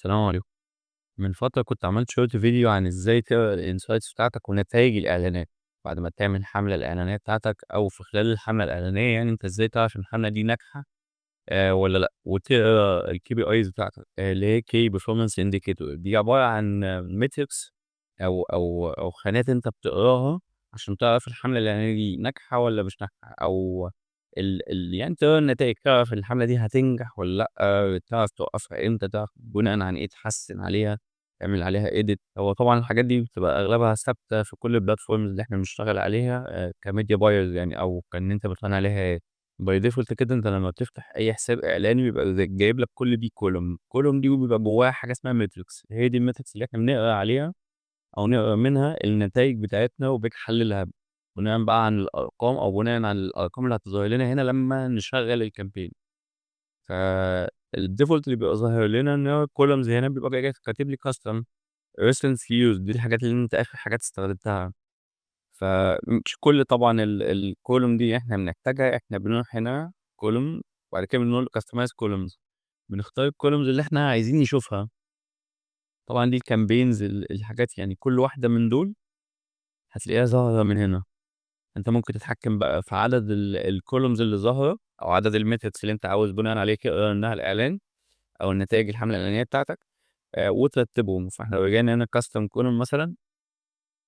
السلام عليكم. من فترة كنت عملت شورت فيديو عن إزاي تقرا الinsights بتاعتك ونتايج الإعلانات، بعد ما تعمل حملة الإعلانية بتاعتك أو في خلال الحملة الإعلانية يعني أنت إزاي تعرف إن الحملة دي ناجحة والّا لأ، وتقرا الKPIs بتاعتك اللي هي Key Performance Indicator دي عبارة عن metrics أو خانات أنت بتقراها عشان تعرف الحملة الإعلانية دي ناجحة والّا مش ناجحة، أو يعني تقرا النتايج، تعرف الحملة دي هتنجح والّا لأ، تعرف توقّفها إمتى، تعرف بناءً عن إيه تحسّن عليها، تعمل عليها edit. هو طبعًا الحاجات دي بتبقى أغلبها ثابتة في كل الplatforms اللي إحنا بنشتغل عليها كmedia buyers يعني أو كإن أنت بتراهن عليها by default كده. أنت لمّا بتفتح أي حساب إعلاني بيبقى جايب لك كل دي column دي وبيبقى جواها حاجة اسمها metrics، هي دي الmetrics اللي إحنا بنقرا عليها أو نقرا منها النتايج بتاعتنا وبنحللها بناءً بقى عن الأرقام أو بناءً على الأرقام اللي هتظهر لنا هنا لمّا نشغّل الcampaign. فالdefault اللي بيبقى ظاهر لنا إن هو الcolumns هنا بيبقى جاي كاتب لي custom recent used دي الحاجات اللي أنت آخر حاجات استخدمتها. فمش كل طبعًا الcolumn دي إحنا بنحتاجها، إحنا بنروح هنا column وبعد كده بنقول customize columns، بنختار الcolumns اللي إحنا عايزين نشوفها. طبعًا دي الcampaigns الحاجات يعني كل واحدة من دول هتلاقيها ظاهرة من هنا. أنت ممكن تتحكم بقى في عدد الcolumns اللي ظاهرة أو عدد الmetrics اللي أنت عاوز بناءً عليه تقرا منها الإعلان أو النتايج الحملة الإعلانية بتاعتك وترتبهم. فإحنا لو رجعنا هنا custom column مثلًا،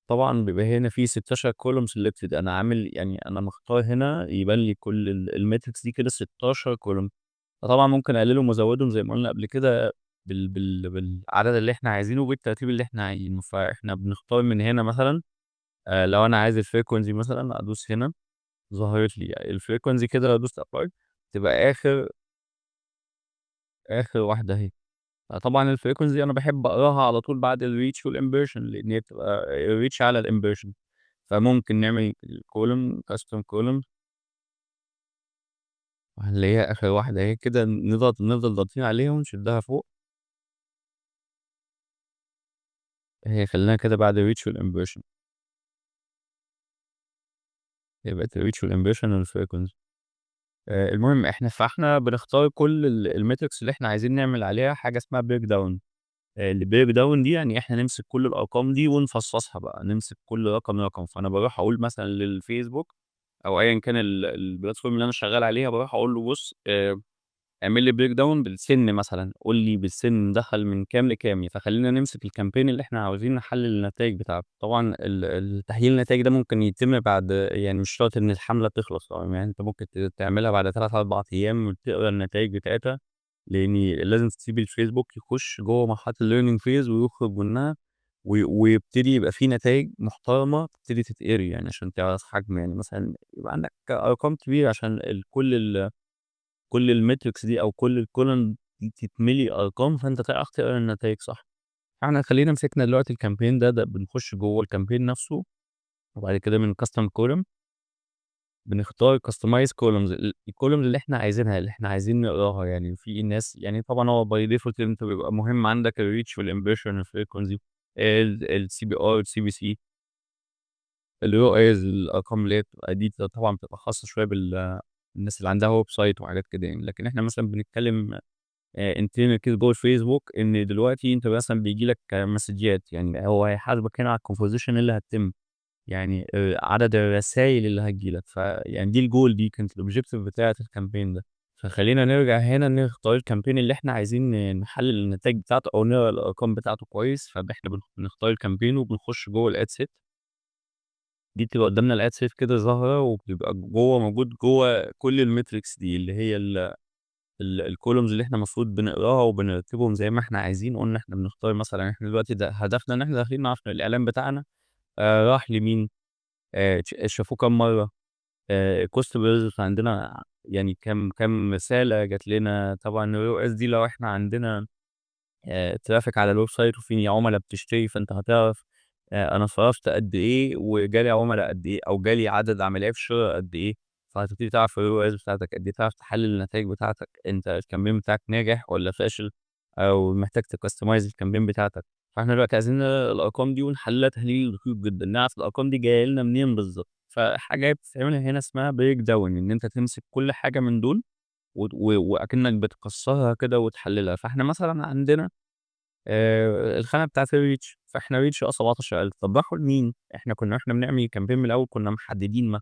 طبعًا بيبقى هنا في 16 column selected. أنا عامل يعني أنا مختار هنا يبان لي كل الmetrics دي كده 16 column. فطبعًا ممكن أقللهم وأزودهم زي ما قُلنا قبل كده بالعدد اللي إحنا عايزينه وبالترتيب اللي إحنا عايزينه. فإحنا بنختار من هنا مثلًا لو أنا عايز الfrequency مثلًا أدوس هنا، ظهرت لي الfrequency كده لو دوست apply تبقى آخر واحدة أهي. فطبعًا الfrequency دي أنا باحب أقراها على طول بعد الreach والimpression لإن هي بتبقى الreach على الimpression. فممكن نعمل column custom column وهنلاقيها آخر واحدة أهي كده، نفضل ضاغطين عليها ونشدها فوق. هي خلّينا كده بعد الreach والimpression، هي بقت الreach والimpression والfrequency. المهم فإحنا بنختار كل الmetrics اللي إحنا عايزين نعمل عليها حاجة اسمها breakdown. الbreakdown دي يعني إحنا نمسك كل الأرقام دي ونفصصها بقى، نمسك كل رقم. فأنا باروح أقول مثلًا للفيسبوك أو أيًا كان الplatform اللي أنا شغال عليها، باروح أقول له بُص اعمل لي breakdown بالسِن مثلًا، قُل لي بالسِن دخل من كام لكام، فخلّينا نمسك الcampaign اللي إحنا عاوزين نحلّل النتايج بتاعته. طبعًا التحليل النتايج ده ممكن يتم بعد يعني مش شرط إن الحملة تخلص، يعني أنت ممكن تعملها بعد 3، 4 أيام وتقرا النتايج بتاعتها، لإن لازم تسيب الفيسبوك يخش جوّه مرحلة الlearning phase ويخرج منها ويبتدي يبقى في نتايج محترمة تبتدي تتقري، يعني عشان تعرف حجم يعني مثلًا يبقى عندك أرقام كبيرة عشان كل الmetrics دي أو كل الcolumn دي تتملي أرقام، فأنت تعرف تقرا النتايج صح. فإحنا خلّينا مسكنا دلوقتي الcampaign ده بنخش جوّه الcampaign نفسه، وبعد كده من custom column بنختار customize columns الcolumns اللي إحنا عايزينها، اللي إحنا عايزين نقراها. يعني في ناس يعني طبعًا هو by default أنت بيبقى مهم عندك الreach والimpression الfrequency الCPR الCPC الROAS الأرقام اللي هي بتبقى دي طبعًا بتبقى خاصة شوية الناس اللي عندها ويب سايت وحاجات كده يعني. لكن إحنا مثلًا بنتكلم internal كده جوّه الفيسبوك إن دلوقتي أنت مثلًا بييجي لك مسدجات، يعني هو هيحاسبك هنا على الconversation اللي هتتم، يعني عدد الرسايل اللي هتيجي لك. فيعني دي الgoal دي كانت الobjective بتاعة الcampaign ده. فخلّينا نرجع هنا نختار الcampaign اللي إحنا عايزين نحلل النتايج بتاعته أو نقرا الأرقام بتاعته كويس. إحنا بنختار الcampaign وبنخش جوّه الad set دي بتبقى قدامنا الad set كده ظاهرة وبتبقى موجود جوّه كل الmetrics دي اللي هي الcolumns اللي إحنا المفروض بنقراها وبنرتبهم زي ما إحنا عايزين. قُلنا إحنا بنختار مثلًا إحنا دلوقتي ده هدفنا إن إحنا داخلين نعرف الإعلان بتاعنا راح لمين، شافوه كام مرّة، cost per visit عندنا يعني كام رسالة جات لنا. طبعًا الROAS دي لو إحنا عندنا traffic على الويب سايت وفي عُملا بتشتري، فأنت هتعرف أنا صرفت قد إيه وجالي عُملا قد إيه أو جالي عدد عمليات شِرا قد إيه. فهتبتدي تعرف الROAS بتاعتك قد إيه، تعرف تحلل النتايج بتاعتك، أنت الcampaign بتاعك ناجح والّا فاشل أو محتاج تcustomize الcampaign بتاعتك. فإحنا دلوقتي عايزين نقرا الأرقام دي ونحللها تحليل دقيق جدًا، نعرف الأرقام دي جاية لنا منين بالضبط. فحاجة بتتعمل هنا اسمها breakdown إن أنت تمسك كل حاجة من دول وأكنك بتكسّرها كده وتحللها. فإحنا مثلًا عندنا الخانة بتاعة الreach، فإحنا reach 17,000. طب راحوا لمين؟ إحنا بنعمل campaign من الأول كنا محددين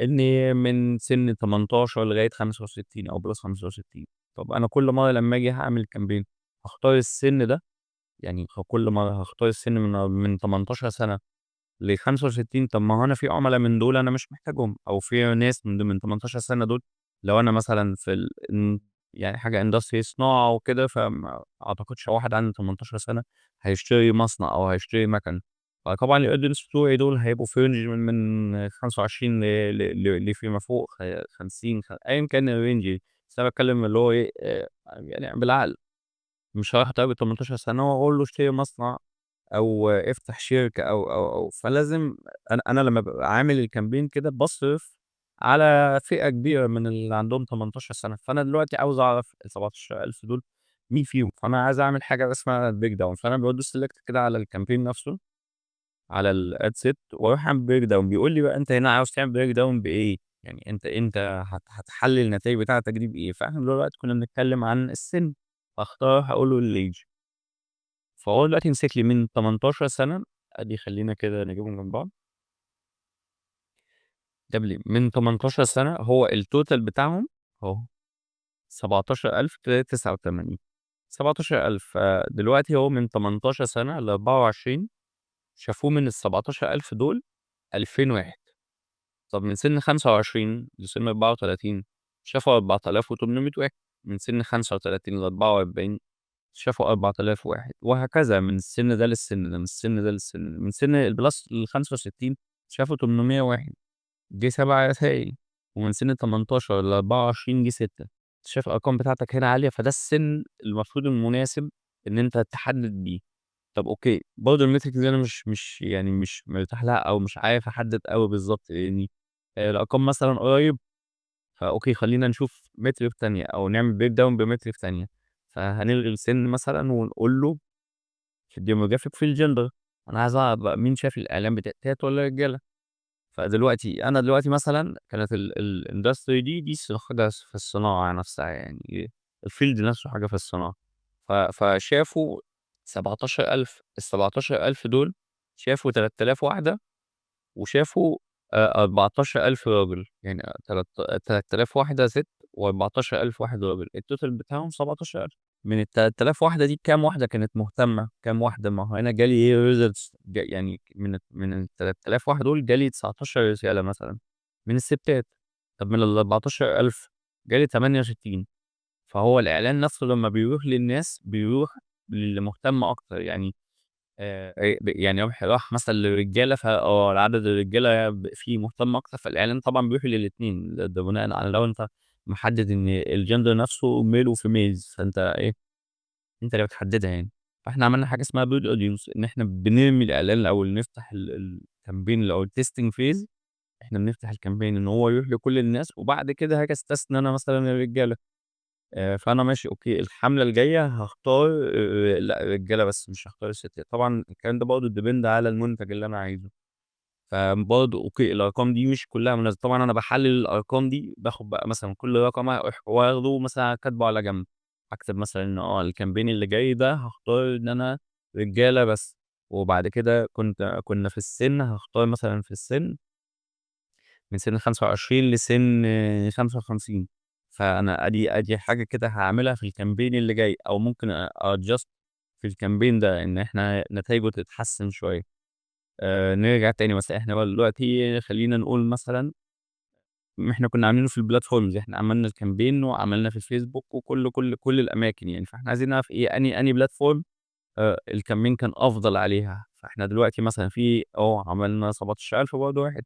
إن من سن 18 لغاية 65 أو +65. طب أنا كل مرة لمّا آجي هاعمل campaign هاختار السن ده، يعني كل مرة هاختار السن من 18 سنة ل65. طب ما هو أنا في عُملا من دول أنا مش محتاجهم، أو في ناس من 18 سنة دول لو أنا مثلًا في يعني حاجة industry صناعة وكده، فما أعتقدش واحد عنده 18 سنة هيشتري مصنع أو هيشتري مَكَن. فطبعًا الaudience بتوعي دول هيبقوا في range من 25 لفيما فوق 50 أيًا كان الrange. بس أنا باتكلم اللي هو إيه، يعني بالعقل. مش هاروح أتارجت 18 سنة وأقول له اشتري مصنع أو افتح شركة أو فلازم أنا لمّا بابقى عامل الcampaign كده باصرف على فئة كبيرة من اللي عندهم 18 سنة. فأنا دلوقتي عاوز أعرف ال17,000 دول مين فيهم، فأنا عايز أعمل حاجة اسمها break down. فأنا بادوس select كده على الcampaign نفسه، على الad set، وأروح أعمل break down. بيقول لي بقى أنت هنا عاوز تعمل break down بإيه؟ يعني أنت هتحلل النتايج بتاعتك دي بإيه؟ فإحنا دلوقتي كنا بنتكلم عن السن، فاختار هاقول له الage. فهو دلوقتي مسك لي من 18 سنة، أدي خلّينا كده نجيبهم جنب بعض. جاب لي من 18 سنة هو الtotal بتاعهم أهو 17,389. 17,000. فدلوقتي هو من 18 سنة ل24 شافوه من ال17,000 دول 2000 واحد. طب من سن 25 لسن 34 شافوا 4,800 واحد. من سن 35 ل44 شافوا 4000 واحد، وهكذا من السن ده للسن ده، من السن ده للسن ده، من سن الplus ال65 شافوا 800 واحد، دي 7 رسايل. ومن سن ال18 ل24 دي 6. شايف الأرقام بتاعتك هنا عالية، فده السن المفروض المناسب إن أنت تحدد بيه. طب أوكي، برضه الmetrics دي أنا مش مرتاح لها أو مش عارف أحدد أوي بالضبط، لإني الأرقام مثلًا قريب. فأوكي خلّينا نشوف metric تانية أو نعمل break down بmetric تانية. فهنلغي السن مثلًا ونقول له في الdemographic في الgender. أنا عايز أعرف بقى مين شاف الإعلان بتاعي، ستات والّا رجالة. فدلوقتي أنا دلوقتي مثلًا كانت الindustry دي حاجة في الصناعة نفسها، يعني الfield نفسه حاجة في الصناعة. فشافوا 17,000. ال17,000 دول شافوا 3000 واحدة، وشافوا 14,000 راجل. يعني 3000 واحدة ست و14,000 واحد راجل، الtotal بتاعهم 17,000. من ال3000 واحدة دي كام واحدة كانت مهتمة، كام واحدة؟ ما هو أنا جالي إيه results يعني من ال3000 واحدة دول جالي 19 رسالة مثلًا من الستات. طب من ال14,000 جالي 68. فهو الإعلان نفسه لمّا بيروح للناس بيروح للي مهتم أكتر. يعني يعني راح مثلًا للرجالة عدد الرجالة فيه مهتم أكتر، فالإعلان طبعًا بيروح للاتنين. ده بناءً على لو أنت محدد إن الgender نفسه male وfemales، فأنت إيه، أنت اللي بتحددها يعني. فإحنا عملنا حاجة اسمها build audience، إن إحنا بنرمي الإعلان الأول، نفتح الcampaign أو الtesting phase. إحنا بنفتح الcampaign إن هو يروح لكل الناس، وبعد كده هاجي أستثنى أنا مثلًا الرجالة. فأنا ماشي أوكي، الحملة الجاية هاختار لأ رجالة بس مش هاختار الستات. طبعًا الكلام ده برضه depend على المنتج اللي أنا عايزه. فبرضه أوكي، الأرقام دي مش كلها مناسبة. طبعًا أنا باحلل الأرقام دي، باخد بقى مثلًا كل رقم أروح واخده مثلًا كاتبه على جنب. أكتب مثلًا إن الcampaign اللي جاي ده هاختار إن أنا رجالة بس. وبعد كده كنا في السن هاختار مثلًا في السن من سن 25 لسن 55. فأنا أدي حاجة كده هاعملها في الcampaign اللي جاي، أو ممكن adjust في الcampaign ده إن إحنا نتايجه تتحسن شوية. نرجع تاني مثلًا، إحنا بقى دلوقتي خلّينا نقول مثلًا إحنا كنا عاملينه في الplatforms. إحنا عملنا الcampaign وعملنا في الفيسبوك وكل كل الأماكن يعني. فإحنا عايزين نعرف إيه أنهي platform الcampaign كان أفضل عليها. فإحنا دلوقتي مثلًا في عملنا 17,000 برضه واحد.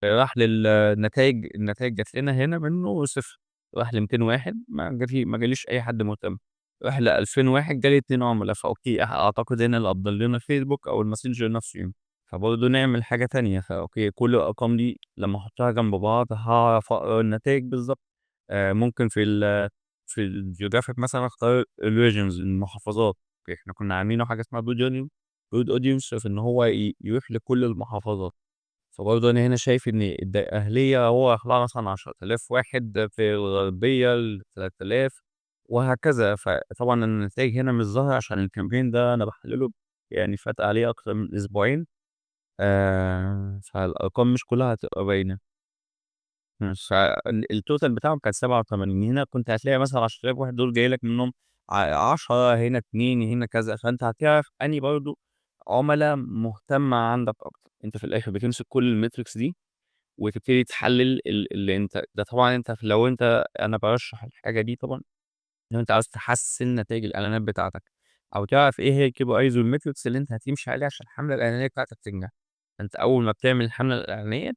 راح النتايج جات لنا هنا منه 0. راح ل200 واحد ما جاليش أي حد مهتم. راح ل2000 واحد جالي 2 عُملا. فأوكي، أعتقد هنا اللي أفضل لنا الفيسبوك أو الماسنجر نفسه يعني. فبرضه نعمل حاجة تانية. فأوكي، كل الأرقام دي لمّا أحطها جنب بعض هاعرف أقرا النتايج بالضبط. ممكن في الgeographic مثلًا أختار الregions، المحافظات. إحنا كنا عاملينه حاجة اسمها broad audience في إن هو يروح لكل المحافظات. فبرضه أنا هنا شايف إن الدقهلية هو راح لها مثلًا 10,000 واحد، في الغربية ل3000. وهكذا. فطبعًا النتايج هنا مش ظاهرة عشان الcampaign ده أنا باحلّله يعني فات عليه أكتر من أسبوعين، فالأرقام مش كلّها هتبقى باينة. الtotal بتاعهم كان 87. هنا كنت هتلاقي مثلًا 10,000 واحد دول جاي لك منهم 10، هنا 2، هنا كذا، فأنت هتعرف أنهي برضه عُملا مهتمة عندك أكتر. أنت في الآخر بتمسك كل الmetrics دي وتبتدي تحلّل اللي أنت ده طبعًا أنت لو أنا بارشّح الحاجة دي طبعًا لو أنت عاوز تحسّن نتايج الإعلانات بتاعتك، أو تعرف إيه هي الKPIs والmetrics اللي أنت هتمشي عليها عشان الحملة الإعلانية بتاعتك تنجح. أنت أول ما بتعمل الحملة الإعلانية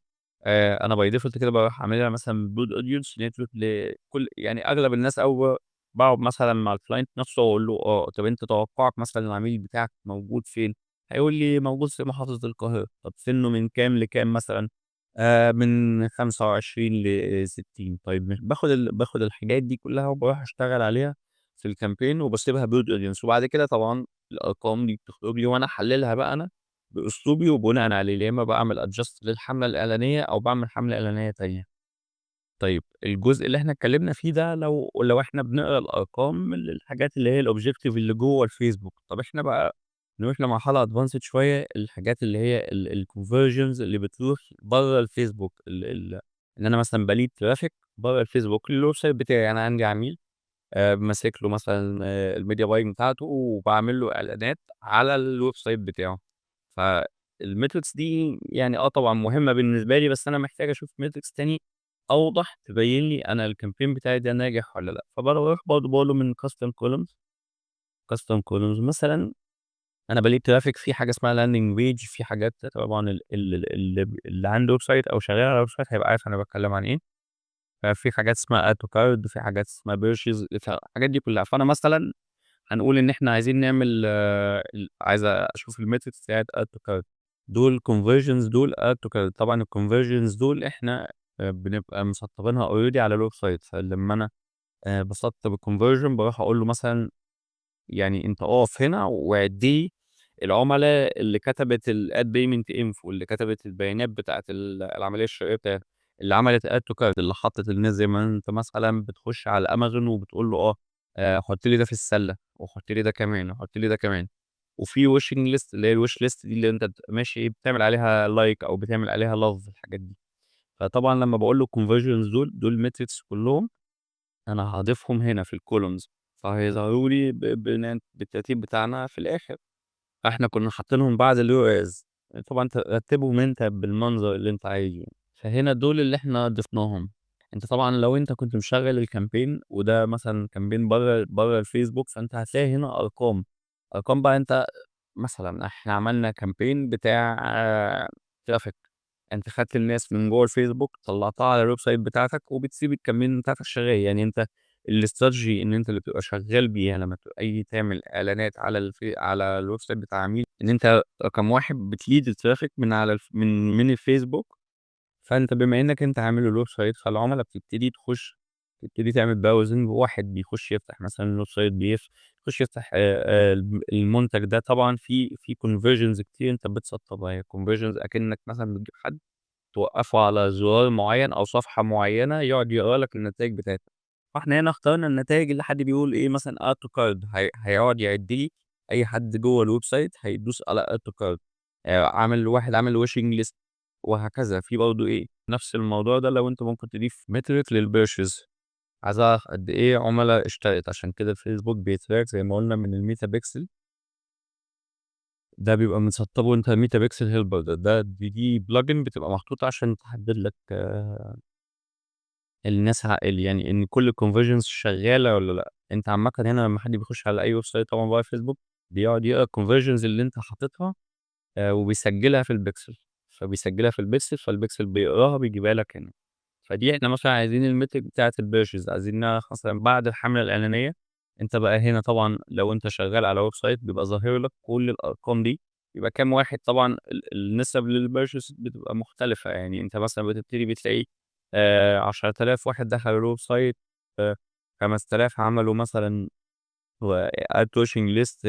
أنا by default كده باروح عاملها مثلًا broad audience اللي هي تروح لكل يعني أغلب الناس أول باقعد مثلًا مع الclient نفسه وأقول له طَب أنت توقعك مثلًا العميل بتاعك موجود فين؟ هيقول لي موجود في محافظة القاهرة. طَب سنّه من كام لكام مثلًا؟ من 25 ل60. طيب باخد الحاجات دي كلّها وباروح أشتغل عليها في الcampaign وباسيبها broad audience، وبعد كده طبعًا الأرقام دي بتخرج لي وأنا أحللها بقى أنا بأسلوبي وبناءً عليه، يا إما باعمل adjust للحملة الإعلانية أو باعمل حملة إعلانية تانية. طيب الجزء اللي إحنا اتكلمنا فيه ده لو إحنا بنقرا الأرقام من الحاجات اللي هي الobjective اللي جوّه الفيسبوك. طب إحنا بقى نروح لمرحلة advanced شوية، الحاجات اللي هي الconversions اللي بتروح برّه الفيسبوك، ال إن أنا مثلًا باlead traffic برّه الفيسبوك للweb site بتاعي. أنا عندي عميل ماسك له مثلًا الmedia buying بتاعته وباعمل له إعلانات على الweb site بتاعه. فالmetrics دي يعني طبعًا مهمة بالنسبة لي، بس أنا محتاج أشوف metrics تاني أوضح تبين لي أنا الcampaign بتاعي ده ناجح والّا لأ. فباروح برضه باقول له من custom columns مثلًا أنا باlead traffic في حاجة اسمها landing page، في حاجات طبعًا اللي عنده web site أو شغال على web site هيبقى عارف أنا باتكلم عن إيه. ففي حاجات اسمها add to cart، في حاجات اسمها purchase، فالحاجات دي كلها. فأنا مثلًا هنقول إن إحنا عايزين نعمل عايز أشوف الmetrics بتاعة add to cart، دول conversions، دول add to cart. طبعًا الconversions دول إحنا بنبقى مسطبينها already على الweb site. فلمّا أنا باسطب الconversion باروح أقول له مثلًا يعني أنت أقف هنا وعِد لي العُملا اللي كتبت الadd payment info، اللي كتبت البيانات بتاعة العملية الشرائية بتاعتها، اللي عملت add to cart، اللي حطّت الناس زي ما أنت مثلًا بتخش على Amazon وبتقول له حُط لي ده في السلة، وحُط لي ده كمان، وحُط لي ده كمان. وفي wishing list اللي هي الwish list دي اللي أنت ماشي بتعمل عليها like أو بتعمل عليها love الحاجات دي. فطبعًا لمّا باقول له الconversions دول metrics كلّهم أنا هاضيفهم هنا في الcolumns، فهيظهروا لي بالترتيب بتاعنا في الآخر. فإحنا كنا حاطينهم بعد الUAs. طبعًا أنت رتّبهم أنت بالمنظر اللي أنت عايزه. فهنا دول اللي إحنا ضفناهم. أنت طبعًا لو أنت كنت مشغّل الcampaign وده مثلًا campaign برّه الفيسبوك، فأنت هتلاقي هنا أرقام. أرقام بقى أنت مثلًا إحنا عملنا campaign بتاع traffic. أنت خدت الناس من جوّه الفيسبوك طلّعتها على الweb site بتاعتك وبتسيب الcampaign بتاعتك شغال. يعني أنت الstrategy إن أنت اللي بتبقى شغّال بيها لمّا تيجي تعمل إعلانات على الweb site بتاع عميل، إن أنت رقم 1 بتlead الtraffic من على من الفيسبوك. فأنت بما إنّك أنت عامل الweb site فالعُملا بتبتدي تبتدي تعمل browsing. واحد بيخش يفتح مثلًا الweb site يخش يفتح المنتج ده. طبعًا في conversions كتير أنت بتسطّبها. هي conversions أكنّك مثلًا بتجيب حد توقّفه على زرار معيّن أو صفحة معيّنة يقعد يقرا لك النتايج بتاعتها. فإحنا هنا اخترنا النتايج اللي حد بيقول مثلًا add to cart هيقعد يعِد لي أي حد جوّه الweb site هيدوس على add to cart. واحد عامل wishing list وهكذا. في برضه نفس الموضوع ده لو أنت ممكن تضيف metric للpurchase. عايز أعرف قد إيه عُملا اشترت، عشان كده الفيسبوك بيتراك زي ما قُلنا من الmeta pixel. ده بيبقى متسطّبه أنت meta pixel helper دي plugin بتبقى محطوطة عشان تحدد لك الناس يعني إن كل الconversions شغّالة والّا لأ. أنت عامةً هنا لمّا حد بيخش على أي web site طبعًا برّه الفيسبوك، بيقعد يقرا الconversions اللي أنت حاططها وبيسجّلها في الpixel. فبيسجّلها في الpixel، فالpixel بيقراها بيجيبها لك هنا. فدي إحنا مثلًا عايزين الmetric بتاعة الpurchase، عايزين نعرف مثلًا بعد الحملة الإعلانية. أنت بقى هنا طبعًا لو أنت شغّال على web site بيبقى ظاهر لك كل الأرقام دي. يبقى كام واحد طبعًا النسب للpurchase بتبقى مختلفة. يعني أنت مثلًا بتبتدي بتلاقي 10,000 واحد دخلوا الweb site، 5000 عملوا مثلًا add to wishing list،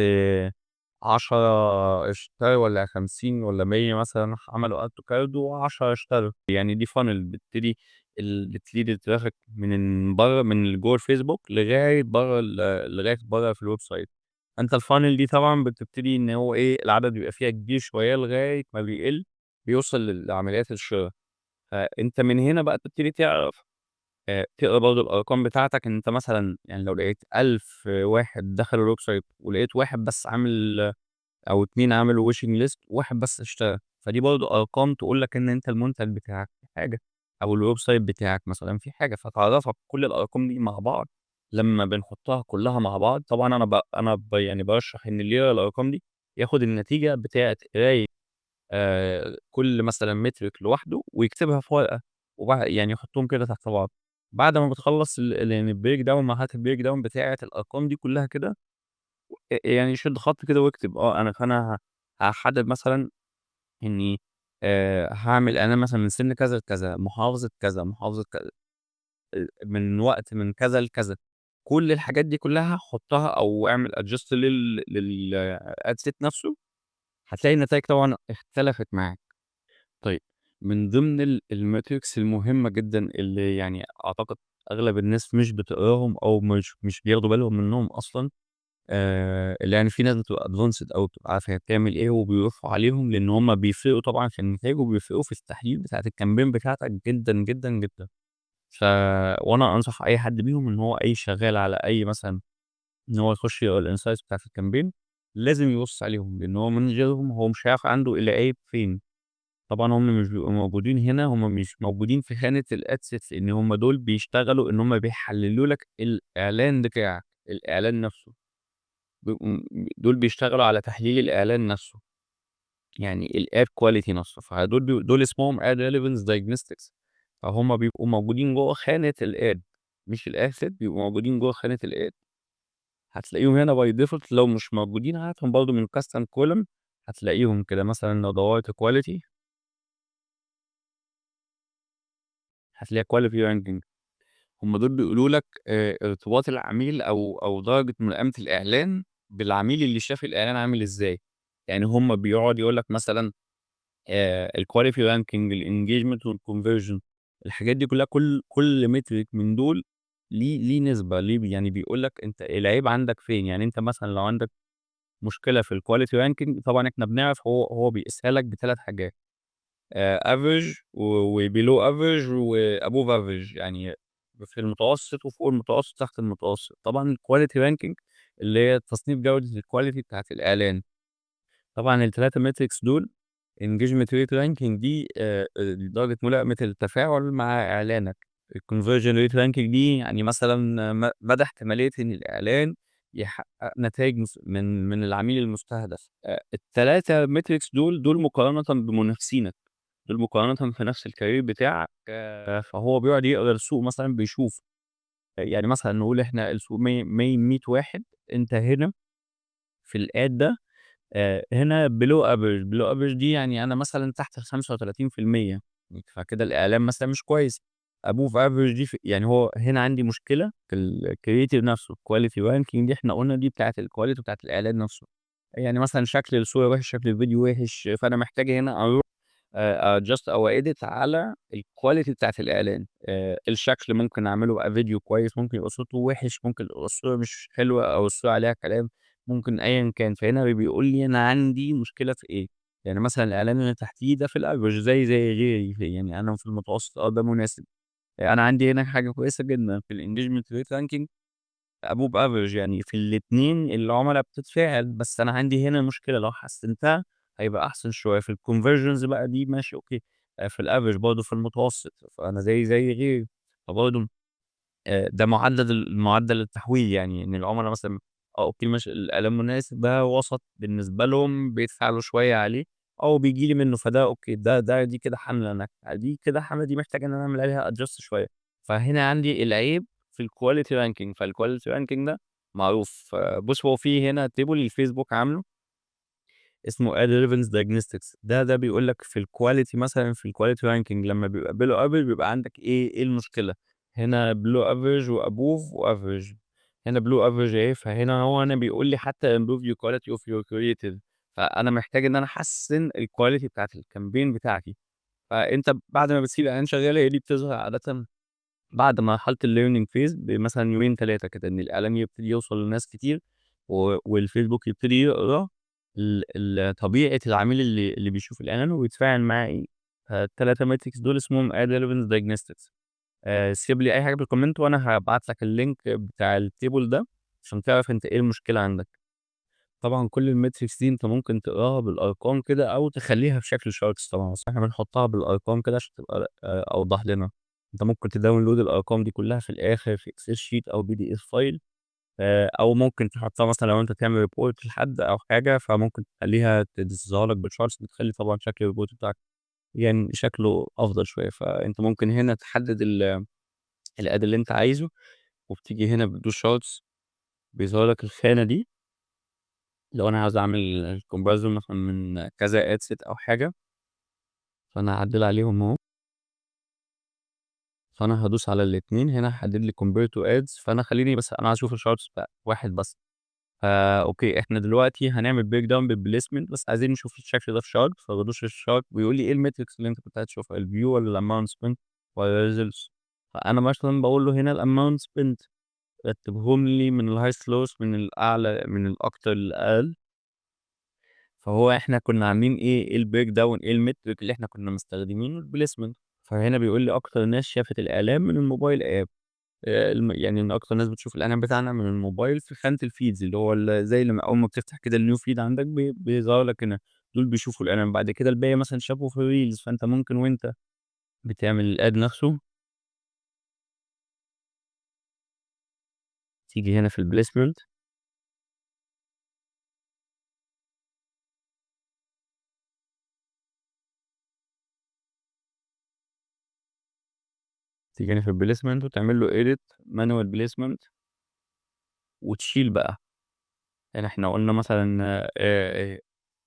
10 اشتروا والّا 50 والّا 100 مثلًا عملوا add to cart و10 اشتروا. يعني دي funnel بتبتدي اللي تlead الtraffic من برّه من جوّه الفيسبوك لغاية برّه في الweb site. فأنت الfunnel دي طبعًا بتبتدي إن هو إيه، العدد بيبقى فيها كبير شوية لغاية ما بيقِل، بيوصل لعمليات الشِرا. فأنت من هنا بقى تبتدي تعرف تقرا برضه الأرقام بتاعتك، إن أنت مثلًا يعني لو لقيت 1000 واحد دخلوا الweb site ولقيت واحد بس عامل أو 2 عملوا wishing list، واحد بس اشترى، فدي برضه أرقام تقول لك إن أنت المنتج بتاعك فيه حاجة، أو الweb site بتاعك مثلًا فيه حاجة، فتعرّفك كل الأرقام دي مع بعض. لمّا بنحطها كلها مع بعض، طبعًا أنا يعني بارشّح إن اللي يقرا الأرقام دي ياخد النتيجة بتاعة قراية كل مثلًا metric لوحده ويكتبها في ورقة، يعني يحطّهم كده تحت بعض. بعد ما بتخلّص يعني الbreakdown، مرحلة الbreakdown بتاعة الأرقام دي كلها كده، يعني شِد خط كده واكتب فأنا هاحدد مثلًا إني هاعمل إعلان مثلًا من سِن كذا لكذا، محافظة كذا، محافظة كذا، من وقت من كذا لكذا. كل الحاجات دي كلها حُطّها أو اعمل adjust للad set نفسه، هتلاقي النتايج طبعًا اختلفت معاك. طيب، من ضمن الmetrics المهمة جدًا اللي يعني أعتقد أغلب الناس مش بتقراهم أو مش بياخدوا بالهم منّهم أصلًا، اللي يعني في ناس بتبقى advanced أوي، بتبقى عارفة هي بتعمل إيه وبيوقفوا عليهم، لإن هم بيفرقوا طبعًا في النتايج وبيفرقوا في التحليل بتاعة الcampaign بتاعتك جدًا، جدًا، جدًا. ف وأنا أنصح أي حد بيهم إن هو شغال على أي مثلًا إن هو يخش يقرا الinsights بتاعة الcampaign، لازم يبُص عليهم، لإن هو من غيرهم هو مش هيعرف عنده العيب فين. طبعًا هم مش بيبقوا موجودين هنا، هم مش موجودين في خانة الadsets، لإن هم دول بيشتغلوا إن هم بيحللوا لك الإعلان بتاعك، الإعلان نفسه. بيبقوا دول بيشتغلوا على تحليل الإعلان نفسه، يعني الad quality نفسه، دول اسمهم ad relevance diagnostics. فهُم بيبقوا موجودين جوّه خانة الad، مش الasset، بيبقوا موجودين جوّه خانة الad. هتلاقيهم هنا by default، لو مش موجودين هاتهم برضه من custom column، هتلاقيهم كده مثلًا لو دوّرت quality هتلاقي quality ranking. هم دول بيقولوا لك ارتباط العميل أو درجة ملائمة الإعلان بالعميل اللي شاف الإعلان عامل إزاي. يعني هم بيقعد يقول لك مثلًا الquality ranking، الengagement والconversion، الحاجات دي كلها، كل metric من دول ليه نسبة، يعني بيقول لك أنت العيب عندك فين. يعني أنت مثلًا لو عندك مشكلة في الquality ranking، طبعًا إحنا بنعرف هو بيقيسها لك ب3 حاجات، average وbelow average وabove average، يعني في المتوسط وفوق المتوسط تحت المتوسط. طبعًا الquality ranking اللي هي تصنيف جودة الquality بتاعة الإعلان. طبعًا ال3 metrics دول engagement rate ranking دي درجة ملائمة التفاعل مع إعلانك. الconversion rate ranking دي يعني مثلًا مدى احتمالية إن الإعلان يحقق نتايج من العميل المستهدف. ال3 metrics دول مقارنةً بمنافسينك، دول مقارنةً في نفس الcareer بتاعك. فهو بيقعد يقرا السوق مثلًا بيشوف، يعني مثلًا نقول إحنا السوق 100 واحد، أنت هنا في الad ده هنا below average. below average دي يعني أنا مثلًا تحت ال35%، فكده الإعلان مثلًا مش كويس. above average دي يعني هو هنا عندي مشكلة في الcreative نفسه، الquality ranking دي إحنا قلنا دي بتاعة الquality بتاعة الإعلان نفسه. يعني مثلًا شكل الصورة وِحِش، شكل الفيديو وِحِش، فأنا محتاج هنا أروح adjust أو edit على الquality بتاعة الإعلان. الشكل ممكن أعمله يبقى فيديو كويس، ممكن يبقى صوته وِحِش، ممكن يبقى الصورة مش حلوة أو الصورة عليها كلام، ممكن أيًا كان. فهنا بيقول لي أنا عندي مشكلة في إيه. يعني مثلًا الإعلان اللي تحتيه ده في الaverage زي غيري، يعني أنا في المتوسط، ده مناسب. أنا عندي هنا حاجة كويسة جدًا في الengagement rate ranking above average، يعني في الاتنين العُملا بتتفاعل، بس أنا عندي هنا مشكلة لو حسّنتها هيبقى أحسن شوية. في الconversions بقى دي ماشي أوكي، في الaverage برضه في المتوسط، فأنا زي غيري. فبرضه ده معدل التحويل، يعني إن العُملا مثلًا أوكي ماشي، الإعلان مناسب، ده وسط بالنسبة لهم بيدفعوا شوية عليه أو بييجي لي منّه، فده أوكي، دي كده حملة ناجحة، دي كده حملة دي محتاج إن أنا أعمل عليها adjust شوية. فهنا عندي العيب في الquality ranking، فالquality ranking ده معروف. بُص، هو في هنا table الفيسبوك عامله اسمه ad relevance diagnostics، ده بيقول لك في الquality مثلًا، في الquality ranking لمّا بيبقى below average بيبقى عندك إيه المشكلة. هنا below average وabove وaverage. هنا below average أهي، فهنا هنا بيقول لي حتى improve your quality of your creative. فأنا محتاج إن أنا أحسّن الquality بتاعة الcampaign بتاعتي. فأنت بعد ما بتسيب الإعلان شغال هي دي بتظهر عادةً بعد مرحلة الlearning phase بمثلًا يومين 3 كده، إن الإعلان يبتدي يوصل لناس كتير والفيسبوك يبتدي يقرا طبيعة العميل اللي بيشوف الإعلان وبيتفاعل معاه إيه. فال3 metrics دول اسمهم ad relevance diagnostics. سيب لي أي حاجة في الcomment وأنا هابعت لك الlink بتاع الtable ده عشان تعرف أنت إيه المشكلة عندك. طبعًا كل الmetrics دي أنت ممكن تقراها بالأرقام كده أو تخلّيها في شكل charts طبعًا، بس إحنا بنحطها بالأرقام كده عشان تبقى أوضح لنا. أنت ممكن تdownload الأرقام دي كلّها في الآخر في excel sheet أو PDF file، أو ممكن تحطها مثلًا لو أنت تعمل report لحد أو حاجة، فممكن تخلّيها تظهر لك بالcharts بتخلّي طبعًا شكل الreport بتاعك يعني شكله أفضل شوية. فأنت ممكن هنا تحدد الad اللي أنت عايزه، وبتيجي هنا بتدوس charts بيظهر لك الخانة دي. لو أنا عاوز أعمل comparison مثلًا من كذا ad set أو حاجة، فأنا هاعدّل عليهم أهو. فأنا هادوس على الاتنين هنا هيحدد لي compare to ads، فأنا خلّيني بس أنا عايز أشوف الcharts بتاع واحد بس. أوكي، إحنا دلوقتي هنعمل break down بالplacement بس عايزين نشوف الشكل ده في chart، فبادوس الchart بيقول لي إيه الmetrics اللي أنت كنت عايز تشوفها الview والّا الamount spent والّا الresults. فأنا مثلًا باقول له هنا الamount spent رتّبهم لي من الhighest lowest من الأعلى من الأكتر للأقل. فهو إحنا كنا عاملين إيه الbreak down إيه الmetric اللي إحنا كنا مستخدمينه الplacement. فهنا بيقول لي أكتر ناس شافت الإعلان من الموبايل app. يعني إن أكتر ناس بتشوف الإعلان بتاعنا من الموبايل في خانة الfeeds اللي هو زي لمّا أول ما بتفتح كده الnew feed عندك بيظهر لك هنا، دول بيشوفوا الإعلان. بعد كده الباقي مثلًا شافوا في الreels، فأنت ممكن وأنت بتعمل الad نفسه تيجي هنا في الplacement، تيجي هنا في الplacement وتعمل له edit manual placement وتشيل بقى. يعني إحنا قُلنا مثلًا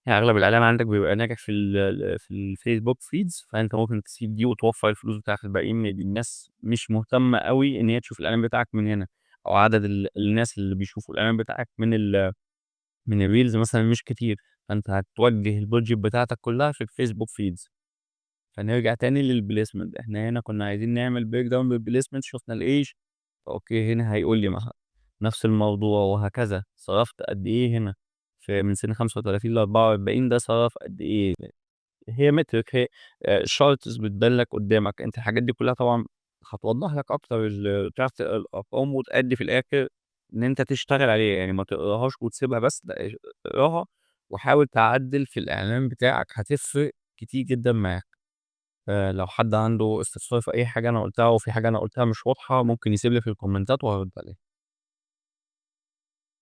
يعني أغلب الإعلان عندك بيبقى ناجح في الفيسبوك feeds، فأنت ممكن تسيب دي وتوفّر الفلوس بتاعة الباقيين. الناس مش مهتمة أوي إن هي تشوف الإعلان بتاعك من هنا، أو عدد الناس اللي بيشوفوا الإعلان بتاعك من الreels مثلًا مش كتير، فأنت هتوجّه البادجت بتاعتك كلّها في الفيسبوك feeds. فنرجع تاني للplacement، إحنا هنا كنا عايزين نعمل break down للplacement شُفنا الإيش، فأوكي هنا هيقول لي مثلًا نفس الموضوع وهكذا، صرفت قد إيه هنا من سن 35 ل44 ده صرف قد إيه. هي metric هي charts بتبان لك قدّامك. أنت الحاجات دي كلّها طبعًا هتوضّح لك أكتر تعرف تقرا الأرقام وتأدّي في الآخر إن أنت تشتغل عليها، يعني ما تقراهاش وتسيبها بس، لأ اقراها وحاول تعدّل في الإعلان بتاعك هتفرق كتير جدًا معاك. لو حد عنده استفسار في أي حاجة أنا قُلتها، وفي حاجة أنا قُلتها مش واضحة ممكن يسيب لي في الكومنتات وهارُد عليه.